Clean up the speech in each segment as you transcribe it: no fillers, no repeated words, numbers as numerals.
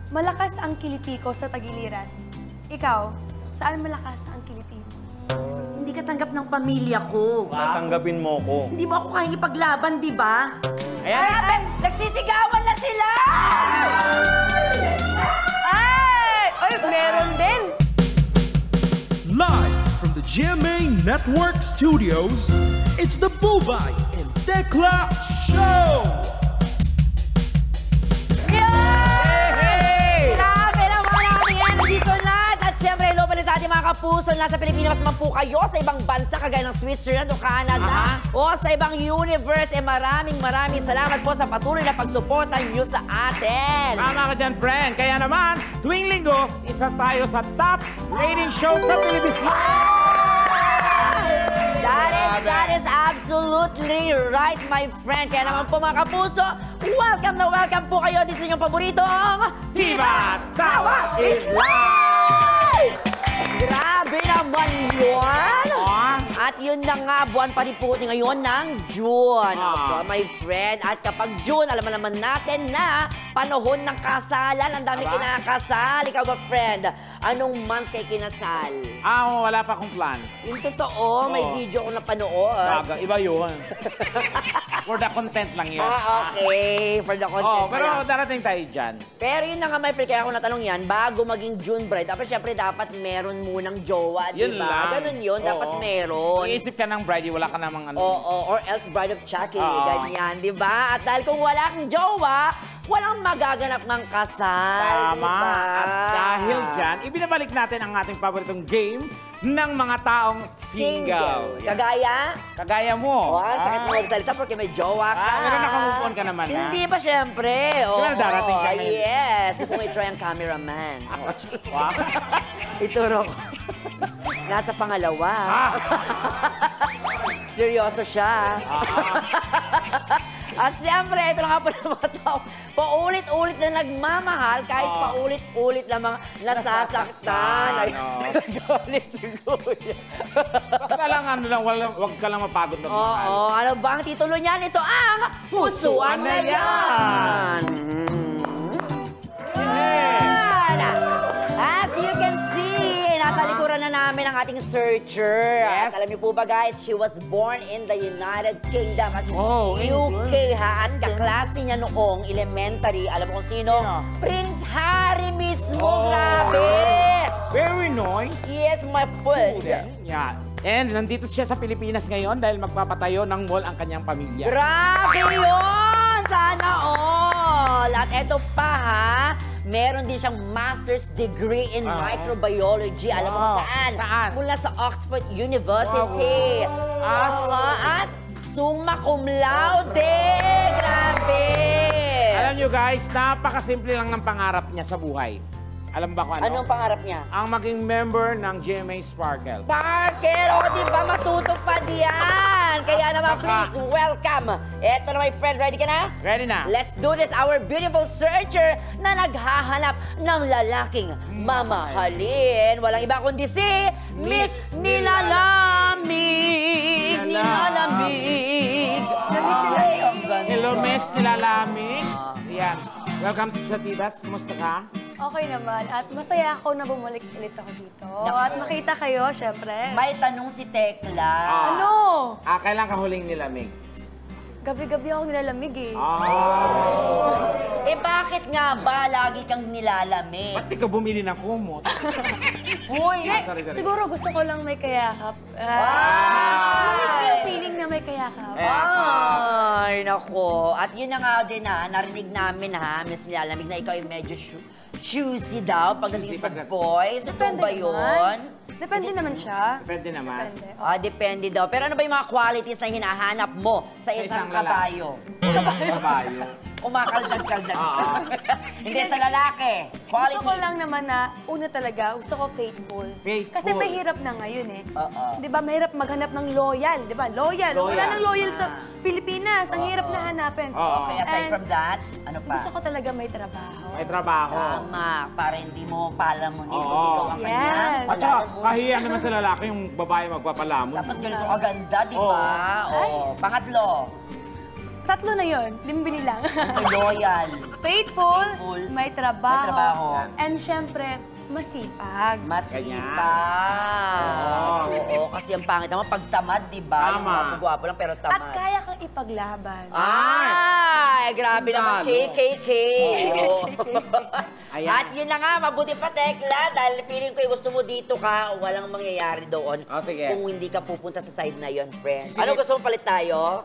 Malakas ang kiliti ko sa tagiliran. Ikaw, saan malakas ang kiliti mo? Hindi ka tanggap ng pamilya ko. Tatanggapin mo ko. Hindi mo ako kayang ipaglaban, di ba? Ayan. Nagsisigawan na sila! Ay, meron din! Live from the GMA Network Studios, it's the Bubay and Tekla Show! Grabe naman natin yan! Dito na! At syempre, hello pala sa ating mga kapuso. Nasa Pilipinas naman po kayo, sa ibang bansa, kagaya ng Switzerland o Canada, o sa ibang universe. Maraming salamat po sa patuloy na pagsuporta niyo sa atin. Tama ka dyan, friend. Kaya naman, tuwing linggo, isa tayo sa top rating show sa Pilipinas. That is absolutely right, my friend. Kaya naman po mga kapuso, welcome po kayo din sa inyong paboritong Diva Tawa is Live! Grabe naman yun! At yun na nga, buwan pa rin po ngayon ng June. My friend. At kapag June, alam naman natin na panahon ng kasalan. Ang dami kinakasal. Ikaw ba, friend? Anong month kay kinasal? Wala pa akong plan. Yung totoo, may video ko napanood. Iba yun. For the content lang yun. Okay. For the content pero lang. darating tayo dyan. Pero yun na nga, my friend, kaya ako natanong yan, bago maging June bride, syempre dapat meron munang jowa, di Yun ba? lang. Ganun yun, dapat meron. Iisip ka ng bride, wala ka namang ano. Or else bride of Chucky, ganyan, di ba? At dahil kung wala kang jowa, walang magaganap ng kasal, Tama. di ba? At dahil dyan, ibinabalik natin ang ating paboritong game ng mga taong single. Yan. Kagaya mo. Sakit mo magsalita porque may jowa ka. Pero nakamove on ka naman, ha? Hindi pa, syempre. Siyempre, darating siya ngayon. Yes. Gusto mo i-try ang cameraman. Wow. Ituro ko. Nasa pangalawa. Seryoso siya. At siyempre, ito na nga po ng mga tao, paulit-ulit na nagmamahal, kahit paulit-ulit na mga nasasaktan. Ay, nagalit siguro. Basta lang, wag ka lang mapagod na mahal. Ano ba ang titulo niyan? Ito ang Pusuan na Yan! As you can see, nasa likuran na namin ang ating searcher. Yes. At alam niyo po ba guys, she was born in the United Kingdom at UK ha. At kaklase niya noong elementary. Alam mo kung sino? Prince Harry mismo. Grabe! Very nice. He is my foot. Yeah. And nandito siya sa Pilipinas ngayon dahil magpapatayo ng mall ang kanyang pamilya. Grabe yun! Sana all! At eto pa ha, meron din siyang master's degree in microbiology. Alam mo kung saan? Mula sa Oxford University. At summa cum laude! Grabe! Alam nyo guys, napakasimple lang ng pangarap niya sa buhay. Alam ba kung ano? Anong pangarap niya? Ang maging member ng GMA Sparkle. Sparkle! O, di ba matutupad yan? Kaya naman, please, welcome. Eto na, my friend. Ready ka na? Ready na. Let's do this. Our beautiful searcher na naghahanap ng lalaking mamahalin. Walang iba kundi si Miss Nilalamig. Nilalamig. Hello, Miss Nilalamig. Yan. Welcome to Satidas. Kumusta ka? Okay naman. At masaya ako na bumalik ulit ako dito. At makita kayo, syempre. May tanong si Tekla. Ano? Kailan ka huling nilamig? Gabi-gabi ako nilalamig eh. Bakit nga ba lagi kang nilalamig? Ba't di ka bumili ng kumot? Uy! Sorry. Siguro gusto ko lang may kayakap. Miss ko yung feeling na may kayakap. Ay, nako. At yun na nga din narinig namin Miss Nilalamig, na ikaw ay medyo choosy daw pagdating sa boys. Ito ba yun? Depende naman siya. Depende naman. Depende daw. Pero ano ba yung mga qualities na hinahanap mo sa isang kabayo? Kabayo. Kumakaldag-kaldag. Hindi sa lalaki. Qualities. Gusto ko lang naman na, una talaga, gusto ko faithful. Kasi mahirap na ngayon eh. Di ba, mahirap maghanap ng loyal. Di ba, loyal. Wala nang loyal sa Pilipinas. Ang hirap na hanapin. Okay, aside from that, ano pa? Gusto ko talaga may trabaho. May trabaho. Tama. Para hindi mo palamunin kung ikaw ang kanya. Yes. At saka, kahiyan naman sa lalaki yung babae magpapalamon. Tapos ganito kaganda, di ba? Pangatlo. Tatlo na yun. Hindi mo binilang. Loyal. Faithful, Faithful. may trabaho, May trabaho. and syempre, masipag. Masipag. Oo, kasi ang pangit naman pagtamad, di ba? Tama. Yung gwapo lang pero At tamad. kaya kang ipaglaban. Ay, grabe naman. Talo. KKK. Oo. Ayan. At yun na nga, mabuti pa, Tekla, dahil feeling ko gusto mo dito ka, walang mangyayari doon. Oh, sige. Kung hindi ka pupunta sa side na yon, friend. Ano gusto mo palit tayo?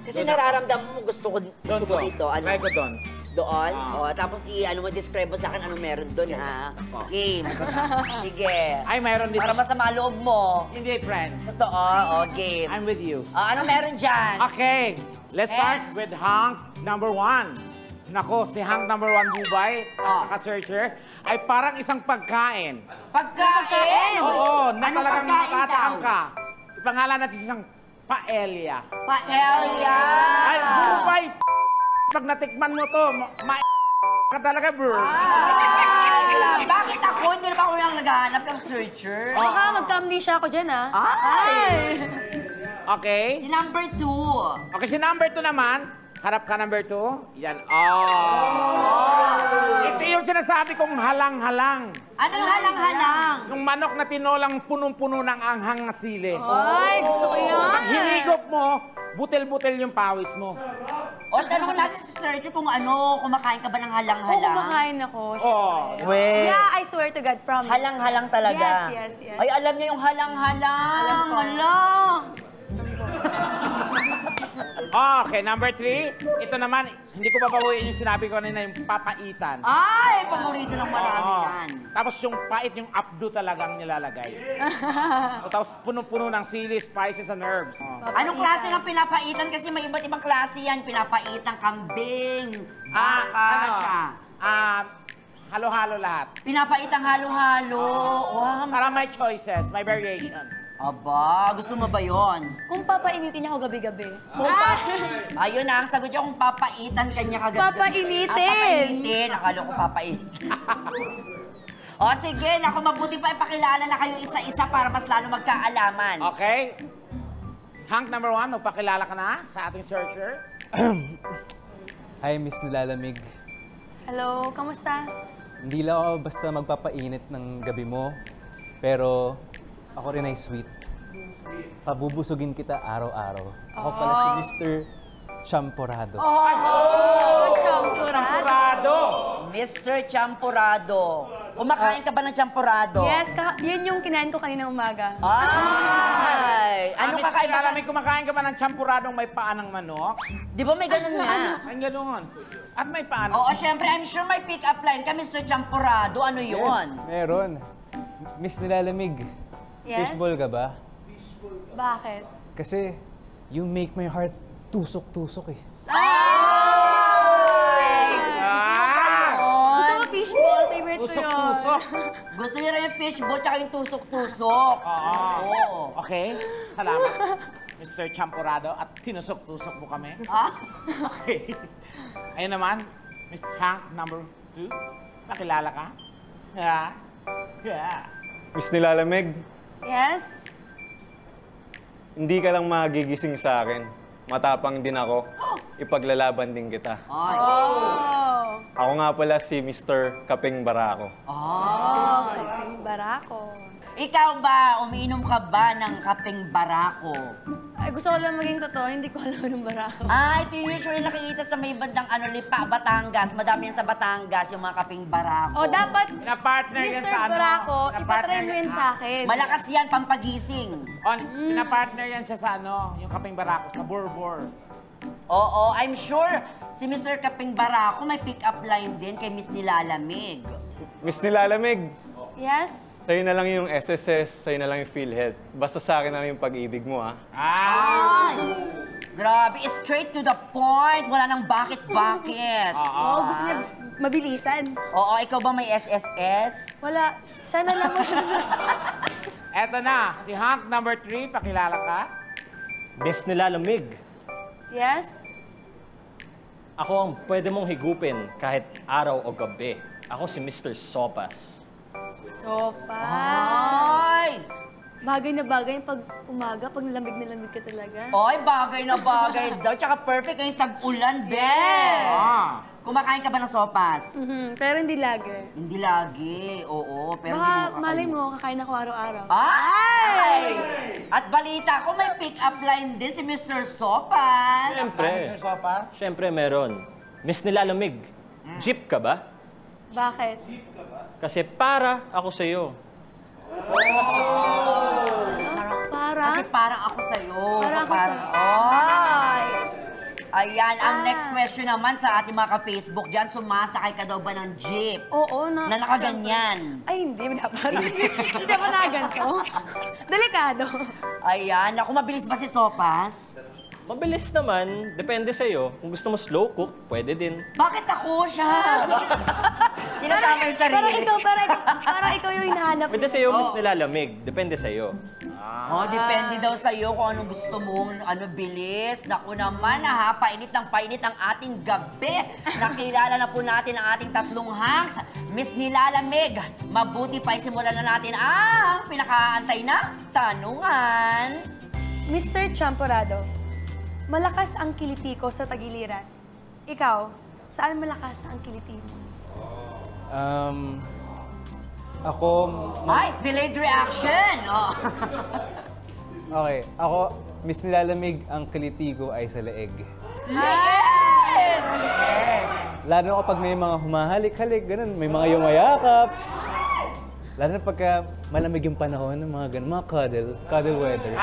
Kasi nararamdaman mo gusto ko dito. Ano? Try ko doon. Doon? Ah. O, tapos ano mo, describe mo sa akin anong meron doon, ha? Oh. Game. Sige. Ay, mayroon dito. Para masama loob mo. Hindi, friend. Totoo, o, game. I'm with you. O, anong meron dyan? Okay, let's start Next. with Hank number 1. Nako, si Hank number 1 Bubay, saka searcher, ay parang isang pagkain. Pagkain! Oo, na Anong talagang pagkain matatakam daw? ka. Ipangalan natin siyang paella. Paella! Ay, Bubay, pag natikman mo to, ka talaga, bro. Ay, bakit ako? Hindi na ba ako yung naghahanap ng searcher? Baka magka-amnesia ako dyan, ah. Ay! Okay? Si number 2. Okay, si number 2 naman, harap ka number 2. Yan. Oh. Ito yung sinasabi kong halang-halang. Anong halang-halang? Yung manok na tinolang punong-puno ng anghang na sili. Ay, gusto ko yun. Pag hinigop mo, butil-butil yung pawis mo. O, tanong natin si searcher kung kumakain ka ba ng Oo, halang-halang? kumakain ako. Oh. Weh. Yeah, I swear to God, promise. Halang-halang talaga. Yes, yes, yes. Ay, alam niya yung halang-halang. Alam ko. Halang. Okay, number 3. Ito naman, hindi ko babawiin yung sinabi ko kanina, yung papaitan. Ay, paborito ng marami Oo. yan. Tapos yung pait, yung abdo talagang nilalagay. Tapos puno-puno ng sili, spices, and herbs. Oh. Anong klase ng pinapaitan? Kasi may iba't ibang klase yan. Pinapaitang kambing, baka siya. Halo-halo lahat. Pinapaitang halo-halo. Wow, Para may choices, may variation. aba, gusto mo ba yon? Kung papainitin niya ako gabi-gabi. Ayun na, ang sagot niya kung papaitan kanya kagabi. Papainitin. Papainitin. Akala ko papainitin. O sige, naku, mabuti pa ipakilala na kayo isa-isa para mas lalo magkaalaman. Okay? Hank number 1, magpakilala ka na sa ating searcher. Hi, Miss Nilalamig. Hello, kamusta? Hindi lang ako basta magpapainit ng gabi mo, pero ako rin ay sweet. Pabubusugin kita araw-araw. Ako pala si Mr. Champorado. Champurado. Kurado! Mr. Champurado. Kumakain ka ba ng champurado? Yes, yun yung kinain ko kanina umaga. Ay! Ano Miss kakaiba sa... Nilalamig, kumakain ka ba ng champuradong may paa ng manok? Di ba may ganun nga? Ay, ganoon. At may paa ng... Oo, syempre, I'm sure may pick-up line ka, Mr. Champurado. Ano yun? Meron. Miss Nilalamig, Yes? fishball ka ba? Bakit? Kasi you make my heart tusok-tusok eh. Gusto mo fishball? Favorite ko yun. Tusok-tusok. Gusto niyo rin yung fishball tsaka yung tusok-tusok. Oo. Okay, salamat. Mr. Champurado, at tinusok-tusok mo kami. Okay. Ayun naman, Mr. Hank number 2. Pakilala ka? Yeah. Yeah. Miss Nilalamig, Yes? hindi ka lang magigising sa akin. Matapang din ako. Ipaglalaban din kita. Ay. Oh. Ako nga pala si Mr. Kaping Barako. Oh, kaping barako. Ikaw ba, umiinom ka ba ng kapeng barako? Ay, gusto ko lang maging totoo, hindi ko alam ng barako. Ito yung usually nakikita sa may bandang Lipa, Batangas. Madami yan sa Batangas, yung mga kapeng barako. O, dapat, Pinapartner yan Mr. sa ano? Barako, Pinapartner ipatry mo yan- yun sa akin. Malakas yan, pampagising. Pinapartner yan siya sa ano, yung kaping barako, sa Borbor. Oo, I'm sure si Mr. Kapeng Barako may pick-up line din kay Miss Nilalamig. Miss Nilalamig, Yes? sa'yo na lang yung SSS, sa'yo na lang yung PhilHealth. Basta sa akin na lang yung pag-ibig mo, ha? Ay! Grabe, straight to the point. Wala nang bakit-bakit. Oo, gusto niya mabilisan. Oo, ikaw ba may SSS? Wala, sana lang. Eto na, si Hank number 3, pakilala ka. Miss Nilalamig, Yes? ako ang pwede mong higupin kahit araw o gabi. Ako si Mr. Sopas. Sopa. Ay! Bagay na bagay pag umaga, pag nalamig na lamig ka talaga. Oy, bagay na bagay daw. Tsaka perfect ngayong tag-ulan, be! Kumakain ka ba ng sopas? Pero hindi lagi. Hindi lagi, oo. Pero Baka hindi mo malay mo, kakain ako araw-araw. Ay! At balita ko, may pick-up line din si Mr. Sopas. Siyempre. Mr. Sopas? Siyempre meron. Miss Nilalamig, jeep ka ba? Bakit? Kasi para ako sa'yo. Para? Kasi parang ako sa'yo. Parang ako sa'yo. Ay! Ayan, ang next question naman sa ating mga ka-Facebook dyan, sumasakay ka daw ba ng jeep? Oo, Na nakaganyan. Ay, hindi. Dapat. Hindi dapat nakaganto. Delikado. Ayan, ako mabilis ba si Sopas? Mabilis naman, depende sa'yo. Kung gusto mo slow cook, pwede din. Bakit ako siya? Sinasama yung sarili. Parang ikaw yung hinahanap. Pwede sa'yo, Miss Nilalamig. Depende sa'yo. Oh, depende daw sa'yo kung anong gusto mong bilis. Naku naman, painit ng painit ang ating gabi. Nakilala na po natin ang ating tatlong hanks. Miss Nilalamig, mabuti pa isimulan na natin ang pinakaantay na tanungan. Mr. Champorado, malakas ang kiliti ko sa tagiliran. Ikaw, saan malakas ang kiliti mo? Ako... Ay, delayed reaction! Oh. Okay, ako, Miss Nilalamig, ang kiliti ko ay sa leeg. Lalo kapag may mga humahalik-halik, ganun, may mga yumayakap. Lalo na pagka malamig yung panahon, mga ganun, mga cuddle weather.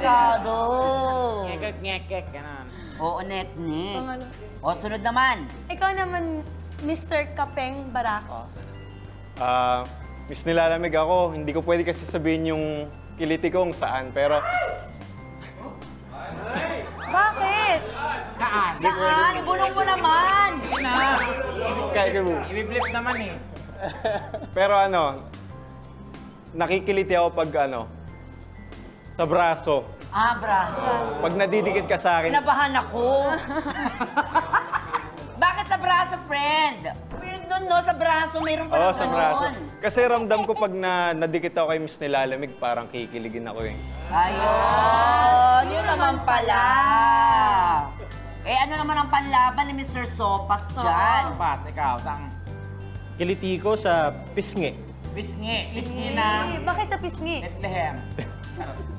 Cuddle! Ngekek, gano'n. Oo, nek-nek. Pangalo. O, sunod naman. Ikaw naman, Mr. Kapeng Barako. Miss Nilalamig ako, hindi ko pwede kasi sabihin yung kiliti ko kung saan, pero Bakit? Saan? Saan? Ibulong mo naman! Ibiblip naman eh. pero nakikiliti ako pag sa braso. Braso. Pag nadidikit ka sa akin, Kinabahan ako. Bakit sa braso, friend? Weird nun, no? Sa braso, mayroon pa oo, lang sa braso. Kasi ramdam ko pag nadikit ako kay Miss Nilalamig, parang kikiligin ako eh. Ayun, yun naman pala. Eh, ano naman ang panlaban ni Mr. Sopas dyan? Sopas, ikaw, saan? Kiliti ko sa pisngi. Pisngi. Pisngi ng Bakit sa pisngi? Bethlehem.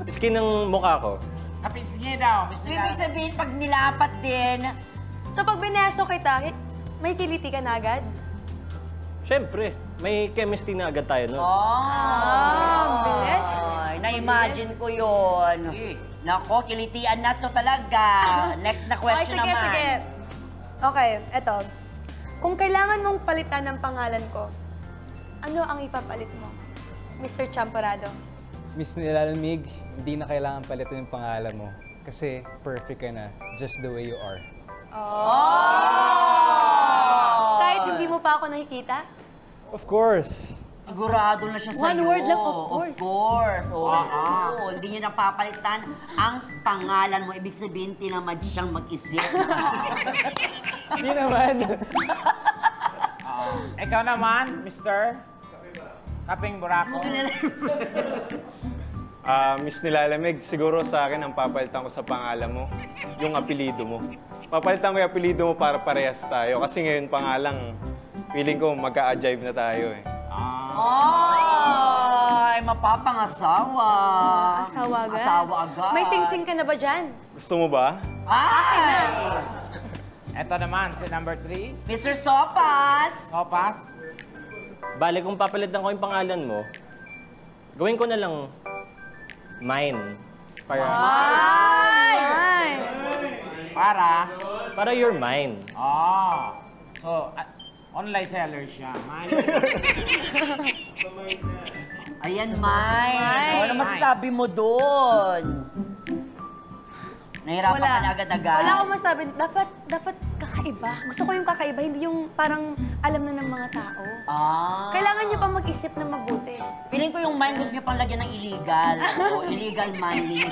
Pisngi ng mukha ko. Sa pisngi daw, Mr. So, ibig sabihin, pag nilapat din, So pag bineso kita, may kiliti ka na agad? Siyempre, may chemistry na agad tayo nun. Bilis. Ay, na-imagine ko yun. Sige. Nako, kilitian na to talaga. Next na question Okay, naman. sige. Okay, eto. Kung kailangan mong palitan ng pangalan ko, ano ang ipapalit mo, Mr. Champorado? Miss Nilalamig, hindi na kailangan palitan yung pangalan mo. Kasi perfect ka na, just the way you are. Kahit hindi mo pa ako nakikita? Of course! Sigurado na siya sa'yo. One word lang, of course. Of course. Oo. Hindi niyo napapalitan ang pangalan mo. Ibig sabihin, tinamad siyang mag-isip. Hindi naman! Ikaw naman, Mr. Kapeng Barako. Miss Nilalamig, siguro sa akin ang papalitan ko sa pangalan mo, yung apelido mo. Papalitan ko yung apelido mo para parehas tayo. Kasi ngayon pa nga lang, feeling ko magka-ajive na tayo eh. Ay, mapapangasawa. Asawa agad? Asawa agad. May sing-sing ka na ba dyan? Gusto mo ba? Ay! Ito naman, si number 3. Mr. Sopas! Sopas. Bale, kung papalitan ko yung pangalan mo, gawin ko na lang mine. Ay! Para you're mine. So, online seller siya. Ayan, Mai. Ano masasabi mo doon? Nahirapan ka na agad-agad? Wala akong masabi. Dapat kakaiba. Gusto ko yung kakaiba, hindi yung parang alam na ng mga tao. Kailangan nyo pa mag-isip na mabuti. Feeling ko yung mine gusto niyo pang lagyan ng illegal. O illegal mining.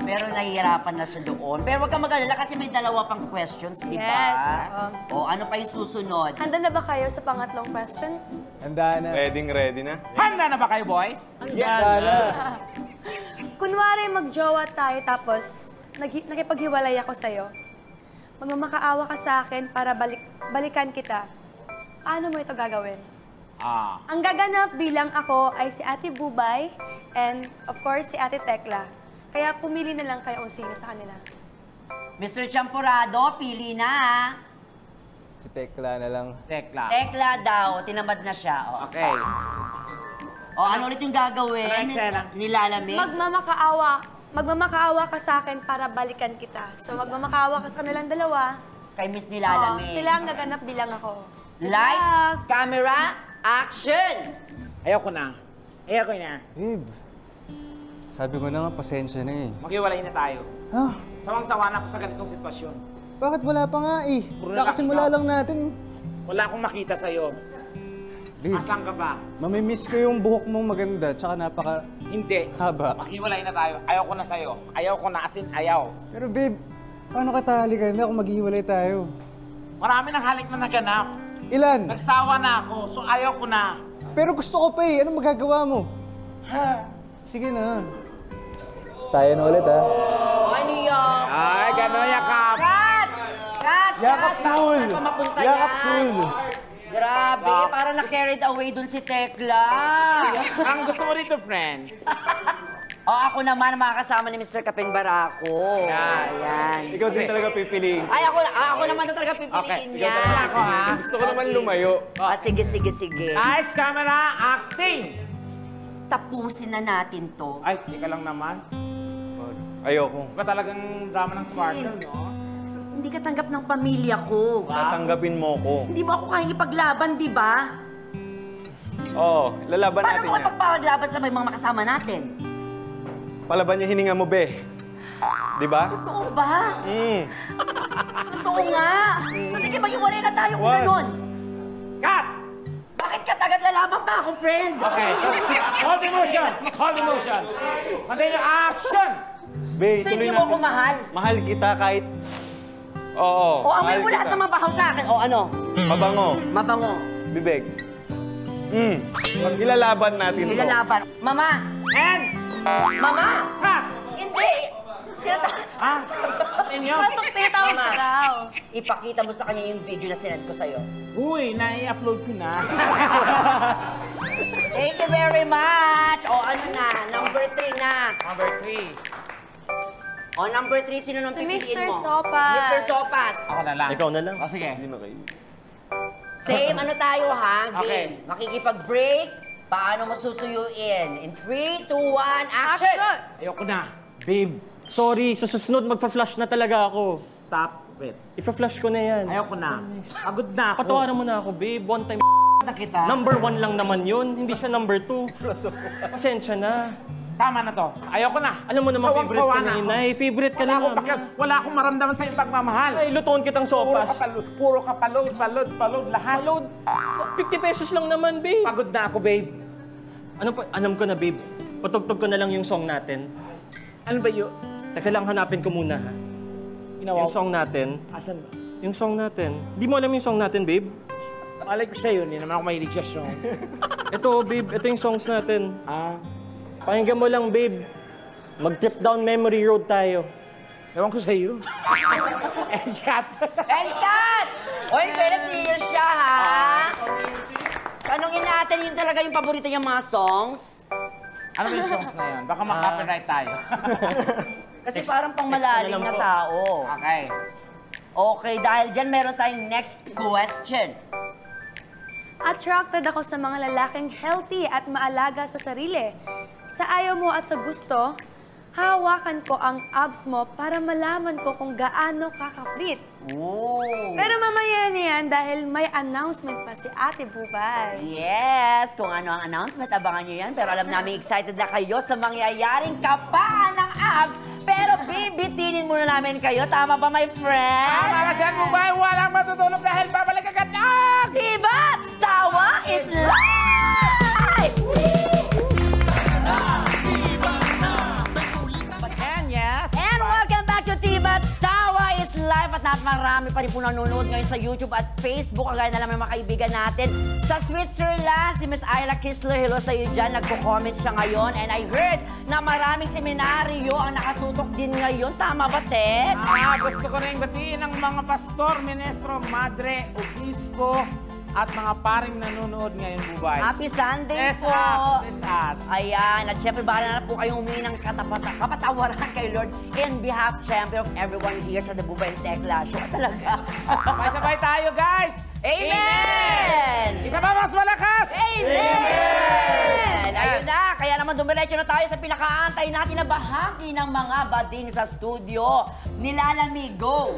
Pero nahihirapan na siya doon. Pero huwag kang mag-alala kasi may dalawa pang questions, di ba? Yes. O ano pa yung susunod? Handa na ba kayo sa pangatlong question? Handa na. Ready na. Handa na ba kayo, boys? Handa na. Kunwari mag-jowa tayo tapos nakipaghiwalay ako sa'yo. Magmamakaawa ka sa akin para balikan kita. Paano mo ito gagawin? Ang gaganap bilang ako ay si Ate Bubay and of course si Ate Tekla. Kaya pumili na lang kayo kung sino sa kanila. Mr. Champurado, pili na. Si Tekla na lang. Tekla. Tekla daw, tinamad na siya. O, Okay. ano ulit yung gagawin? Ano yung eksena? Nilalamig? Magmamakaawa ka sa akin para balikan kita. So magmamakaawa ka sa kanilang dalawa. Kay Miss Oo, Nilalamig. sila ang gaganap bilang ako. Lights, camera, action! Ayoko na. Ayoko na. Babe, sabi ko na nga, pasensya na eh. Maghiwalay na tayo. Ha? Sawang-sawa na ako sa ganitong sitwasyon. Bakit wala pa nga eh? Puro Kakasimula nakakita. lang natin. Wala akong makita sa'yo. Babe, Asan ka ba? mamimiss ko yung buhok mong maganda, tsaka napaka Hindi. haba. Maghiwalay na tayo. Ayaw ko na sa'yo. Ayaw ko na, as in ayaw. Pero babe, paano ka halikan na kung maghiwalay tayo? Marami ng halik na naganap. Ilan? Nagsawa na ako, so ayaw ko na. Pero gusto ko pa eh. Anong magagawa mo? Sige na. Tayo na ulit ha. Ano yan? Ay, gano'n yakap. Cut! Cut! Yakap Cut! full! Saan pa mapunta Yakap yan? full! Grabe, para na-carried away dun si Tekla. Ang gusto mo dito, friend? O ako naman, makakasama ni Mr. Kapeng Barako. Yan. Ayan. Ikaw din talaga pipiliin. Ay, ako naman na talaga pipiliin niya. Wala ako, ha? Gusto ko naman lumayo. Sige. Lights, camera, acting! Tapusin na natin to. Ay, teka lang naman. Ayoko. Ba talagang drama ng sparkle, no? Hindi ka tanggap ng pamilya ko. Tatanggapin mo ko. Hindi mo ako kayang ipaglaban, di ba? Oo, lalaban Paano natin mo yan. ipagpaglaban sa mga makasama natin? Palaban yung hininga mo, be. Di ba? Totoo ba? Totoo nga. So sige, maghiwalay na tayo kung Wag. ganun. Cut! Bakit ka tagad lalaban pa ako, friend? Okay. Hold emotion! Hold emotion! Continue action! Be, So tuloy hindi mo ako natin. mahal? Mahal kita kahit... Oo, O amoy mahal mo lahat kita. ng mabahaw sa akin. O ano? Mabango. Mabango. Bibig. Ilalaban natin to. Nilalaban. Mama! And Mama! cut! Hindi! Ah, inyo? Tinatawag ka raw. Ipakita mo sa kanya yung video na sinend ko sa'yo. Uy, nai-upload ko na. Thank you very much! O ano na? Number 3 na. Number 3. O number 3, sino nang Si pipiliin Mr. mo? Sopas. Mr. Sopas. Ako na lang. Ikaw na lang. O, sige. Same ano tayo ha? Game. Okay. Makikipag-break. Paano mo susuyuin? In 3, 2, 1, action! Ayoko na. Babe, sorry. Sa susunod, magpa-flash na talaga ako. Stop it. Ipa-flash ko na yan. Ayoko na. Pagod na ako. Patawaran mo na ako, babe. One time, na kita. number 1 lang naman yun. Hindi siya number 2. Pasensya na. Tama na to. Ayoko na. Alam mo naman, favorite Sawang-sawa ka na, ako. inay. Favorite ka Wala na akong naman. wala akong maramdaman sa iyong pagmamahal. Ay, lutoon kitang sopas. Puro ka palod, lahat. Load. 50 pesos lang naman, babe. Pagod na ako, babe. Ano pa? Alam ko na, babe. Patugtog ko na lang yung song natin. Ano ba yun? Teka lang, hanapin ko muna, ha? Ginawa Yung song natin. Asan ba? Yung song natin. Di mo alam yung song natin, babe? Malay ko siya yun. Hindi naman ako mahilig sa songs. Ito, babe. Ito yung songs natin. Ah, Pakinggan mo lang, babe. Mag-trip down memory road tayo. ewan ko sa iyo. And cut. And cut! Oy, very serious siya, ha? Tanungin natin yung talaga yung paborito niyang mga songs. Ano ba yung songs na yun? Baka ma-copyright tayo. Kasi parang pang malalim na tao. Okay. Okay, dahil dyan meron tayong next question. Attracted ako sa mga lalaking healthy at maalaga sa sarili. Sa ayaw mo at sa gusto, hawakan ko ang abs mo para malaman ko kung gaano ka ka-fit. Ooh. Pero mamaya na yan dahil may announcement pa si Ate Bubay. Yes! Kung ano ang announcement, abangan nyo yan. Pero alam namin excited na kayo sa mangyayaring kapaan ng abs. Pero bibitinin muna namin kayo. Tama ba, my friend? Tama ka dyan, Bubay. Walang matutulog dahil babalik agad na! Diba? Tawa is life! pa rin po nanonood ngayon sa YouTube at Facebook. Kagaya na lang ng mga kaibigan natin. Sa Switzerland, si Miss Ayla Kisler, hello sa iyo dyan. Nagko-comment siya ngayon. And I heard na maraming seminaryo ang nakatutok din ngayon. Tama ba, Tex? Gusto ko rin batiin ang mga pastor, ministro, madre, obispo, at mga paring nanonood ngayon, Bubay. Happy Sunday Bless po! us, bless us. Ayan, at syempre bahala na po kayong humingi ng kapatawaran kay Lord in behalf, syempre, of everyone here sa The Bubay and Tekla Show. Talaga. Sabay-sabay tayo, guys! Amen! Isa pa mas malakas! Amen! Ayun na, kaya naman dumiretso na tayo sa pinakaantay natin na bahagi ng mga bading sa studio. Nilalamig, go!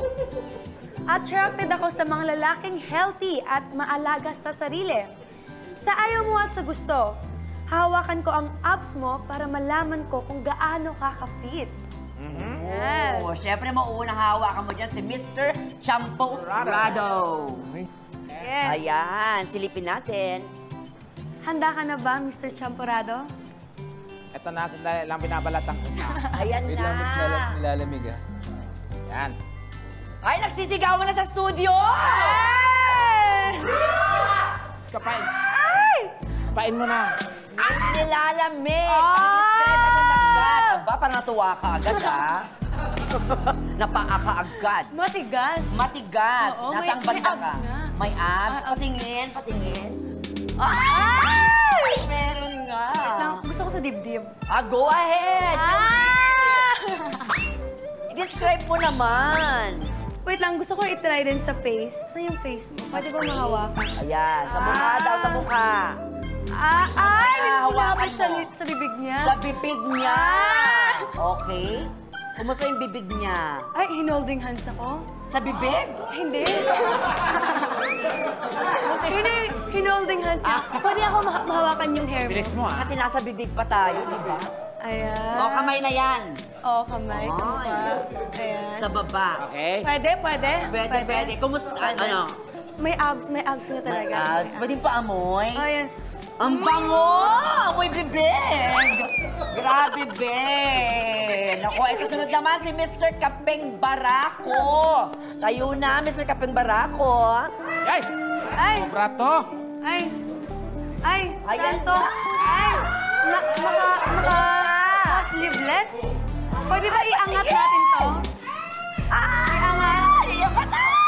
Attracted ako sa mga lalaking healthy at maalaga sa sarili. Sa ayaw mo at sa gusto, hawakan ko ang abs mo para malaman ko kung gaano ka ka-fit. Yes. Oh, syempre, mauunang hawakan mo dyan si Mr. Champorado. Yes. Ayan, silipin natin. Handa ka na ba, Mr. Champorado? Ito na, sandali lang binabalatan ko na. Ayan Wait na. lang, mas nilalamig ah. Yan. Ay, nagsisigawan na sa studio! Kapain. Kapain mo na. Miss Nilalamig! Describe agad agad. Aba, parang natuwa ka agad, ha? Napaa ka agad. Matigas. Matigas. Oo, Nasaan may banda abs ka? nga. May abs. Patingin, patingin. Ay! Meron nga. Gusto ko sa dibdib. Go ahead! I-describe mo naman. Wait lang, gusto ko i-try din sa face. Saan yung face mo? Pwede ba mahawakan? Ayan, sa mukha daw, sa mukha. Ay! Hawakan Lumapit mo. sa bibig niya. Sa bibig niya. Okay. Kumusta yung bibig niya? Ay, hinolding hands ako? Sa bibig? Hindi. Hindi, hinolding hands niya. Pwede ako mahawakan yung hair mo. Bilis mo, ah. Kasi nasa bibig pa tayo, di ba? Ayan. O, kamay na yan. Oo, kamay. Sa Ay. mukha. Ayan. Sa baba. Okay? Pwede, pwede. Pwede. Kumusta? Ano? May abs na talaga. Pwede pa amoy? Ayan. Ang bango! Amoy bibig! Grabe, be! Naku, ito sunod naman si Mr. Kapeng Barako. Tayo na, Mr. Kapeng Barako. Ay! Ay! Sobra to! Ay! Ay! Ayan Santo! na. Ay! Sleeveless? Pwede ba iangat natin to? Iangat? Iyak ka tayo!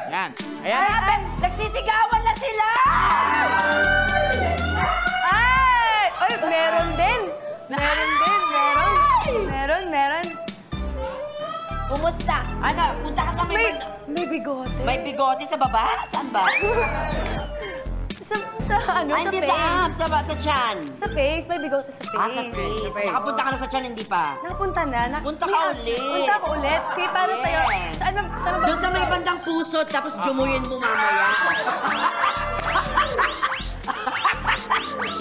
Yan. Ayan. Grabe! Nagsisigawan na sila! Ay! Ay, meron din! Meron din! Meron! Kumusta? Ano, punta ka sa May bigote. May bigote sa baba? Saan ba? Sa ano? Ay, Sa hindi face. sa abs, sa chan. Sa face. May bigote sa face. Sa face. Nakapunta ka na sa chan, hindi pa? Nakapunta na. Punta may ka abs. ulit. Punta ako ulit. Sige, para Yes. sa'yo. Saan ba? Doon sa may bandang puso, tapos jumuyin mo mamaya.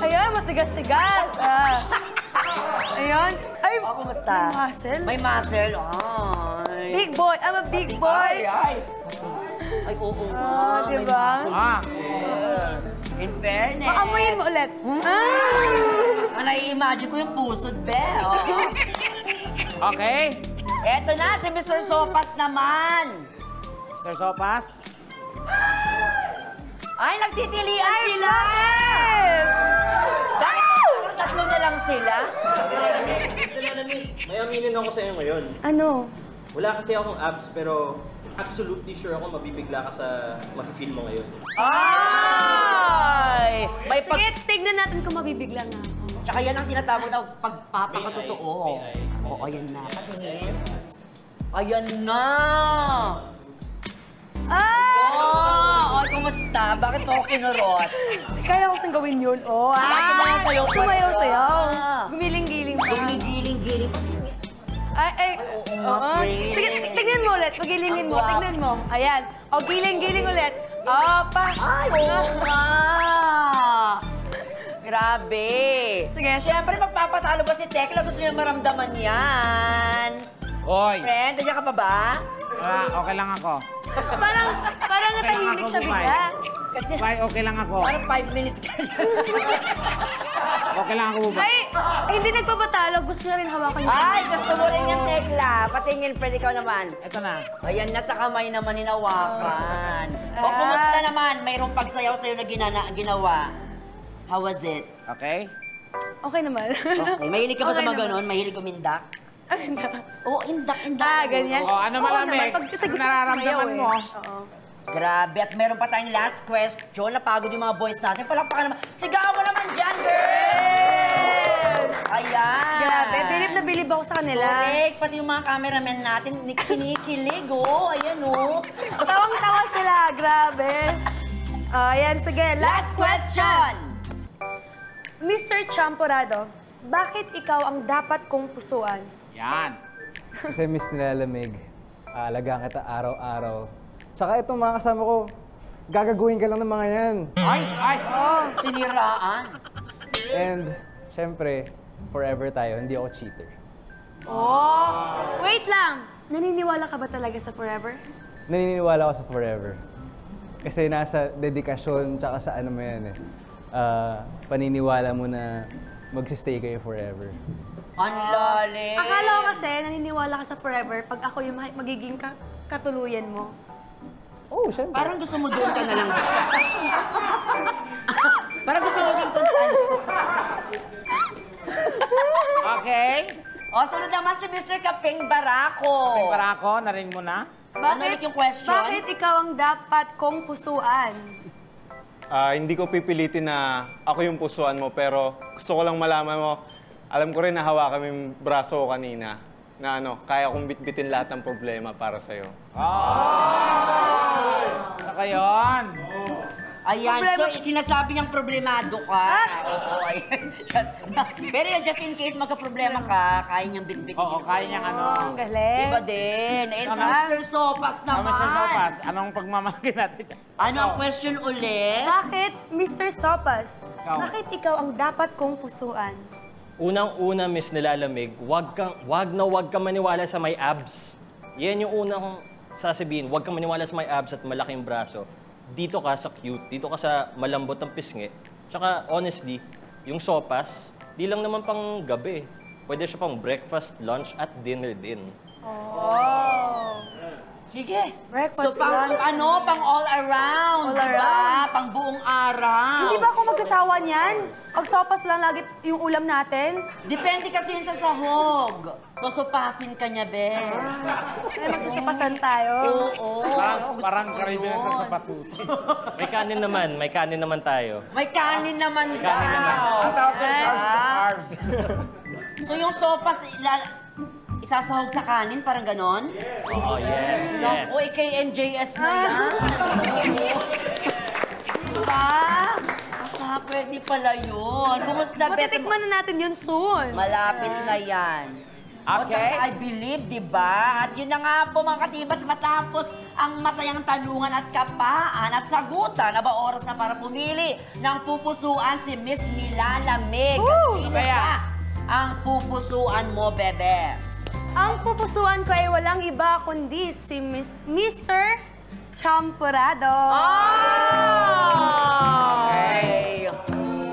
Ayan, matigas-tigas. Ayun. Ay, Kumusta? may muscle. May muscle. Ay. Big boy. I'm a big boy. Ay, oo nga. may Diba? Ah. In fairness. Maamoyin mo ulit. Nai-imagine ko yung pusod, be. Oh. Okay. Eto na, si Mr. Sopas naman. Mr. Sopas. Ay, nagtitilian sila! Bakit tatlo na lang sila? May aminin ako sa iyo ngayon. Ano? Wala kasi akong abs, pero absolutely sure ako mabibigla ka sa mafe-feel mo ngayon. Ay! May pag... Sige, tignan natin kung mabibigla nga ako. Tsaka yan ang tinatawag na pagpapakatotoo. Oo, ayan na. Patingin. Ayan na! Oh, kumusta? Bakit mo ako kinurot? Kaya ko saan gawin yun. Oh, Sumayaw-sayaw pa. Sumayaw-sayaw. Ah. Gumiling-giling pa. Gumigiling-giling. Ay. Oo. Sige, tignan mo ulit. Pagilingin mo. Tignan mo. Ayan. O, giling-giling ulit. Pa. Ay, oo nga! Grabe! Sige. Siyempre, magpapatalo ba si Tekla? Gusto niya maramdaman yan. Oy. Friend, nandiyan ka pa ba? Okay lang ako. Parang natahimik siya bigla. Kasi Bye, okay lang ako. parang 5 minutes ka siya. O, kailangan ko ba? Ay, hindi nagpapatalo. Gusto niya rin hawakan niya. Ay, gusto mo rin yung Tekla. Patingin, Fred, ikaw naman. Ito na. Ayan, nasa kamay naman hinawakan. O, kumusta naman? Mayroong pagsayaw sa'yo na ginawa. How was it? Okay? Okay naman. Okay, mahilig ka ba sa Okay mga naman. ganon? Mahilig umindak? Hindi. Oo, indak. Ganyan. O, ano Oo malamig? naman, kasi gusto ko Nararamdaman sumayaw mo. Oo. Grabe, at meron pa tayong last question. Napagod yung mga boys natin. Palakpakan naman. Sigawan naman dyan, girls! Ayan. Grabe, bilib na bilib ako sa kanila. Correct. Pati yung mga cameramen natin, kinikilig, oh. Ayan, oh. Tawang-tawa sila. Grabe. Ayan, sige. Last question! Mr. Champorado, bakit ikaw ang dapat kong pusuan? Yan. Kasi miss nilalamig, aalagaan kita araw-araw. Tsaka itong mga kasama ko, gagaguhin ka lang ng mga yan. Ay! Ay! Siniraan. And, syempre, forever tayo, hindi ako cheater. Oh! Wait lang! Naniniwala ka ba talaga sa forever? Naniniwala ako sa forever. Kasi nasa dedikasyon, tsaka sa ano mo yan eh. Paniniwala mo na magsistay kayo forever. Ang lalim. Akala ko kasi naniniwala ka sa forever pag ako yung magiging katuluyan mo. Oh, syempre. Parang gusto mo doon ka na lang. Parang gusto mo din kung saan. Okay? O, sunod naman si Mr. Kaping Barako. Para ako, narinig mo na? Ano ulit yung question? Bakit ikaw ang dapat kong pusuan? Hindi ko pipilitin na ako yung pusuan mo, pero gusto ko lang malaman mo, alam ko rin na hawakan mo yung braso ko kanina, na kaya kong bitbitin lahat ng problema para sa'yo. Saka yun. Ayan, Problema- so sinasabi niyang problemado ka. Oo, ayan. Pero yun, just in case magka-problema ka, kaya niyang bitbitin. Oo, kaya niyang Ang galing. Iba din. Eh, si Tama. Mr. Sopas Oh, naman. Mr. Sopas, anong pagmamahagi natin? Ano ang question ulit? Bakit, Mr. Sopas, Ikaw. bakit ikaw ang dapat kong pusuan? Unang-una, Miss Nilalamig, wag kang maniwala sa may abs. Yan yung unang sasabihin, wag kang maniwala sa may abs at malaking braso. Dito ka sa cute, dito ka sa malambot ng pisngi. Tsaka, honestly, yung sopas, di lang naman pang gabi. Pwede siya pang breakfast, lunch, at dinner din. Oh. Sige. Breakfast, So, pang lunch, pang all around, All diba? around. Pang buong araw. Hindi ba ako magkasawa niyan? Pag sopas lang lagi yung ulam natin? Depende kasi yun sa sahog. Susupasin ka niya, be. Ay, magsasapasan tayo. Oo. Parang karibin sa sapatusin. May kanin naman tayo. May kanin naman daw. Ang tawag ko, carbs to carbs. So yung sopas, isasahog sa kanin, parang ganon? Oh, yes, yes. Naku, KMJS na yan. Diba? Asa, pwede pala yun. Kumusta, Bes? Matitikman na natin yun soon. Malapit na yan. Okay. At sa I believe, di ba? At yun na nga po mga katibas, matapos ang masayang tanungan at kapaan at sagutan, aba oras na para pumili ng pupusuan si Miss Nilalamig. Sino Kaya? ba ang pupusuan mo, bebe? Ang pupusuan ko ay walang iba kundi si Mr. Champorado. Okay.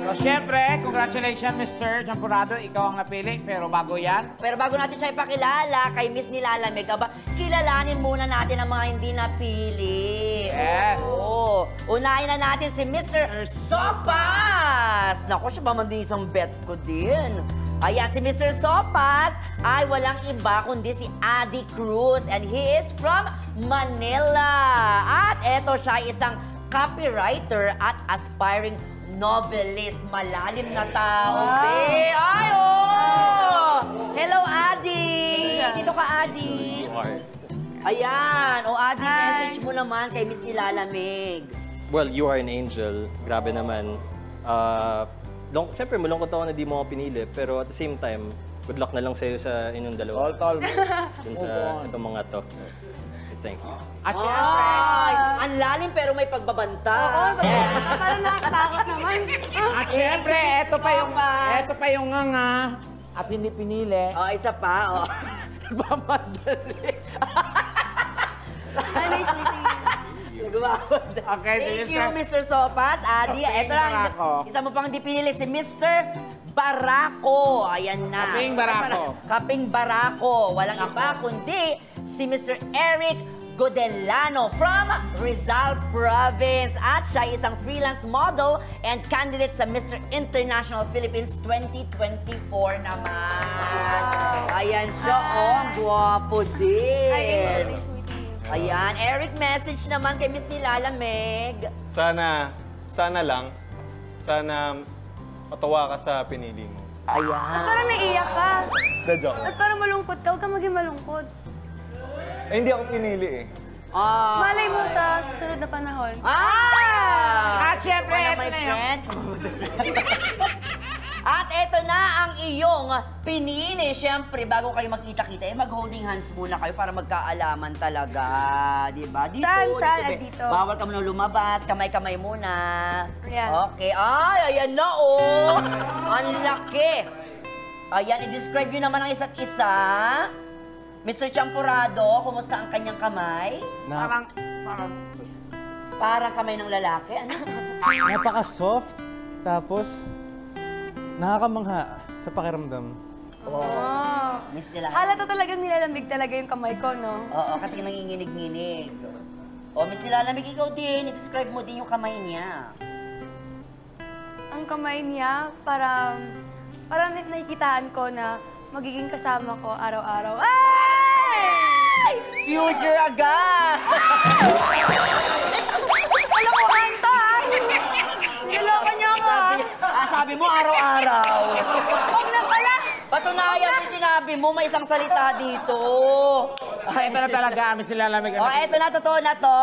So, syempre, congratulations, Mr. Champurado. Ikaw ang napili, pero bago yan, Pero bago natin siya ipakilala kay Miss Nilalamig, aba, kilalanin muna natin ang mga hindi napili. Yes. Oo. Unahin na natin si Mr. Sopas. Naku, siya ba man din isang bet ko din. Ayan, si Mr. Sopas ay walang iba kundi si Adi Cruz and he is from Manila. At eto siya isang copywriter at aspiring novelist. Malalim na tao, be. Ay, oh! Hello, Adi! Dito ka, Adi. Ayan. O, Adi, message mo naman kay Miss Nilalamig. Well, you are an angel. Grabe naman. Siyempre, malungkot ako na di mo ako pinili. Pero at the same time, good luck na lang sa'yo sa inyong dalawa. tol. Dun sa itong mga to. Thank you. At syempre, Ay! Ang lalim pero may pagbabanta. Parang nakakatakot naman. at syempre, eto Sopas. pa yung nganga at hindi pinili. Oh, isa pa. Oh. Nagmamadali. Ay, nice meeting you. Gumawad. Okay, Thank sige, you, sir. Mr. Sopas. Adi, Kaping eto lang. Barako. Isa mo pang di pinili, si Mr. Barako. Ayan na. Kaping Barako. Kaping Barako. Walang iba kundi si Mr. Eric Godelano from Rizal Province. At siya ay isang freelance model and candidate sa Mr. International Philippines 2024 naman. Ayan siya, oh, ang gwapo din. Ay, very sweetie. Ayan, Eric, message naman kay Miss Nilalamig. Sana matawa ka sa pinili mo. Ayan. Parang naiiyak ka. The joke. At parang malungkot ka. Huwag ka maging malungkot. Eh, hindi ako pinili eh. Malay mo sa susunod na panahon. At syempre, my eto na yun. friend. At eto na ang iyong pinili. Siyempre, bago kayo magkita-kita, mag-holding hands muna kayo para magkaalaman talaga. Diba? Dito, Saan? dito. Dito. Bawal ka muna lumabas. Kamay-kamay muna. Ayan. Okay. Ay, ayan na, oh. Ang laki. Ayan, i-describe nyo naman ang isa't isa. Mr. Champurado, kumusta ang kanyang kamay? Parang, Parang kamay ng lalaki. Ano? Napaka-soft, tapos nakakamangha sa pakiramdam. Oh. Miss nila. Halata talagang nilalamig talaga yung kamay ko, no? Oo, kasi nanginginig-nginig. O, Miss Nilalamig, ikaw din. I-describe mo din yung kamay niya. Ang kamay niya, parang nakikitaan ko na magiging kasama ko araw-araw. Ay! Future agad! Kalokohan to, ah! Niloko niyo ako, ah! Sabi mo araw-araw. Huwag na pala! Patunayan yung sinabi mo, may isang salita dito. ito na talaga, Miss Nilalamig. O, eto na, totoo na to.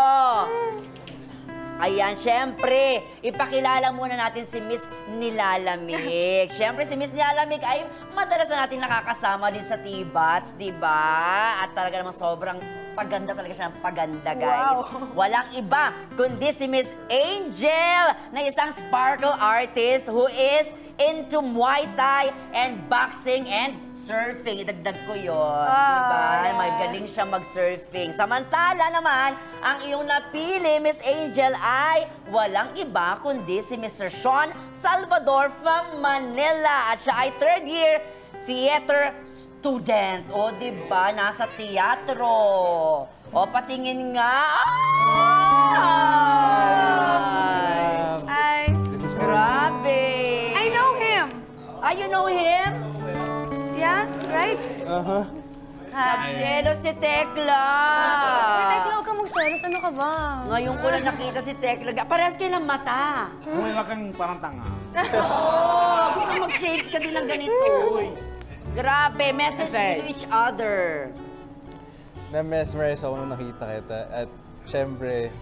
Ayan, syempre, ipakilala muna natin si Miss Nilalamig. Syempre, si Miss Nilalamig ay madalas na natin nakakasama din sa T-Bats, di ba? At talaga namang sobrang paganda talaga siya ng paganda, guys. Wow. Walang iba kundi si Miss Angel na isang sparkle artist who is into Muay Thai and boxing and surfing. Idagdag ko yun. Diba? yeah. Magaling siya mag-surfing. Samantala naman, ang iyong napili, Miss Angel, ay walang iba kundi si Mr. Sean Salvador from Manila. At siya ay third year theater student. O, diba? Nasa teatro. O, patingin nga. Ay! This is Grabe! I know him! Ah, you know him? Yeah, right? Nagselo si Tekla. Tekla, huwag ka magselos. Ano ka ba? Ngayon ko lang nakita si Tekla. Parehas kayo ng mata. Uy, wag kang parang tanga. Oo, gusto mag-shades ka din ng ganito. Grabe, message to each other. Na-mesmerize ako nung nakita kita. At syempre,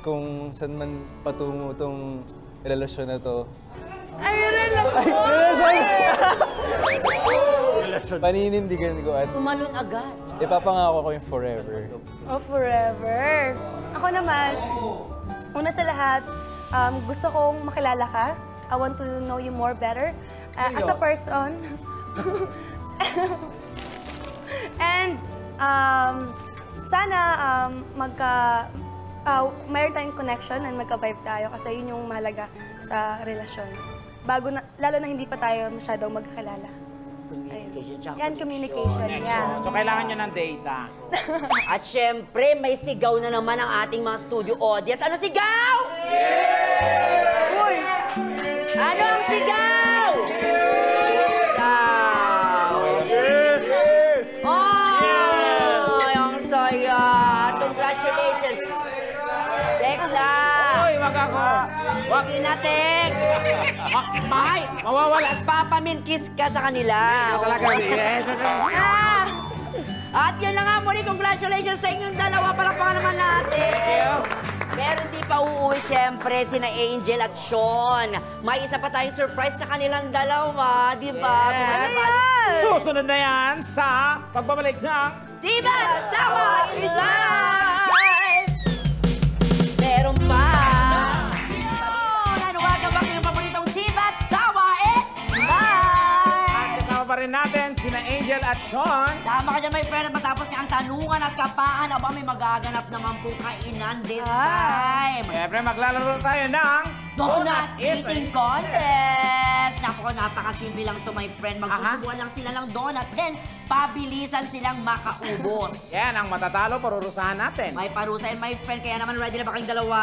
kung saan man patungo tong relasyon na to, paninindigan ko at Tumalon agad. ipapangako ko yung forever. Oh, forever. Ako naman, una sa lahat, gusto kong makilala ka. I want to know you more better as a person. And sana mayroon tayong connection and magka-vibe tayo kasi yun yung mahalaga sa relasyon. Lalo na hindi pa tayo masyadong magkakilala. Communication, tsaka Yan, communication. Yan. So, kailangan nyo ng data. At syempre, may sigaw na naman ang ating mga studio audience. Ano sigaw? Uy! Ano ang sigaw? Sigaw! Oh! Ang saya! Congratulations! Tekla! Uy, wag ako. Wag. Sige na, Tex! Ay, mawawala. Papaminkis ka sa kanila. Ito talaga. Yes. Ah! At yun na nga muli, congratulations sa inyong dalawa. Palakpakan naman natin. Thank you. Pero hindi pa uuwi, syempre, sina Angel at Sean. May isa pa tayong surprise sa kanilang dalawa, di ba? Yes. Susunod na yan sa pagbabalik ng T-Bats Tawa is live! Meron pa! Nanawagan ba kayong paboritong T-Bats Tawa is live! At kasama pa rin natin sina Angel Angel at Sean. Tama ka dyan, my friend. At matapos nga ang tanungan at kapaan, aba may magaganap naman po kainan this time. Siyempre, maglalaro tayo ng Donut Eating Contest! Napakasimple lang to, my friend. Magsusubuan lang sila ng donut, then pabilisan silang makaubos. Yan, ang matatalo, parurusahan natin. May parusa and my friend, kaya naman ready na ba kayong dalawa?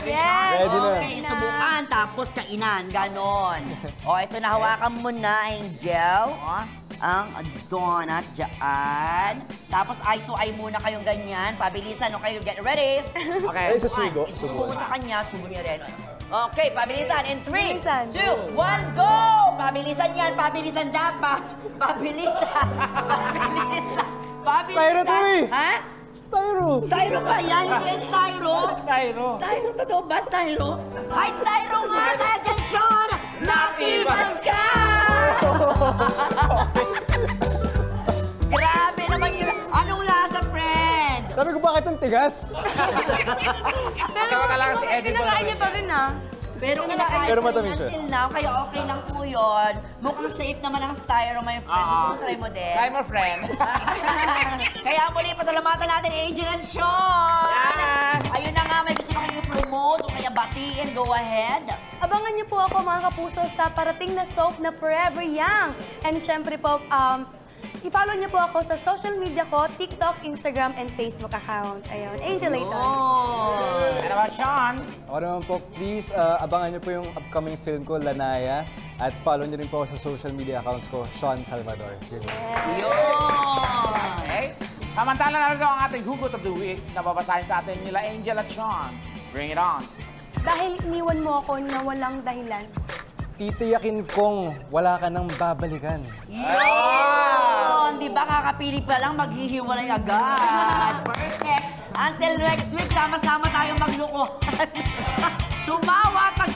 Ready, Yes! Sean? Ready na. Okay, subukan, tapos kainan, ganon. O, ito nahawakan mo na, Angel. Oh. Ang donut dyan. Tapos eye to eye muna kayong ganyan. Pabilisan, okay? Get ready? Okay. Ay, susugo. Isubo mo sa kanya, subo niya rin. Okay, pabilisan. In 3, Pabilisan. 2, 1, go! Pabilisan yan, pabilisan dapat. Pabilisan. Pabilisan. Pabilisan. Styro to eh. Ha? Styro! Styro ba yan? Hindi yan styro. Styro. Styro, totoo ba? Styro? Ay, styro nga na dyan, Sean! Nakibas ka! Grabe naman yun. Anong lasa, friend? Sabi ko, bakit ang tigas? Tawa ka lang si Eddie Kinakain niya Bologne. pa rin ah. Pero kinakain Pero ko matamis yun siya. until now, kaya okay lang po yun. Mukhang safe naman ang styro, my friend. Gusto mo try mo din? Try mo, friend. Kaya muli, pasalamatan natin, Angel and Sean! Yan! Ayun na nga, may gusto ba kayong promote o kaya batiin? Go ahead. Abangan niyo po ako mga kapuso sa parating na soap na Forever Young. And syempre po, i-follow niyo po ako sa social media ko, TikTok, Instagram, and Facebook account. Ayun, Angel Layton. Oh! Ano ba, Sean? Ako naman po, please, abangan niyo po yung upcoming film ko, Lanaya. At follow niyo rin po ako sa social media accounts ko, Sean Salvador. Yun. Yun! Okay. Samantala na rin ang ating Hugot of the Week na babasahin sa atin nila Angel at Sean. Bring it on. Dahil iniwan mo ako na walang dahilan. Titiyakin kong wala ka nang babalikan. Yun! Di ba kakapili pa lang, maghihiwalay agad. Perfect! Until next week, sama-sama tayong maglukuhan. Tumawa at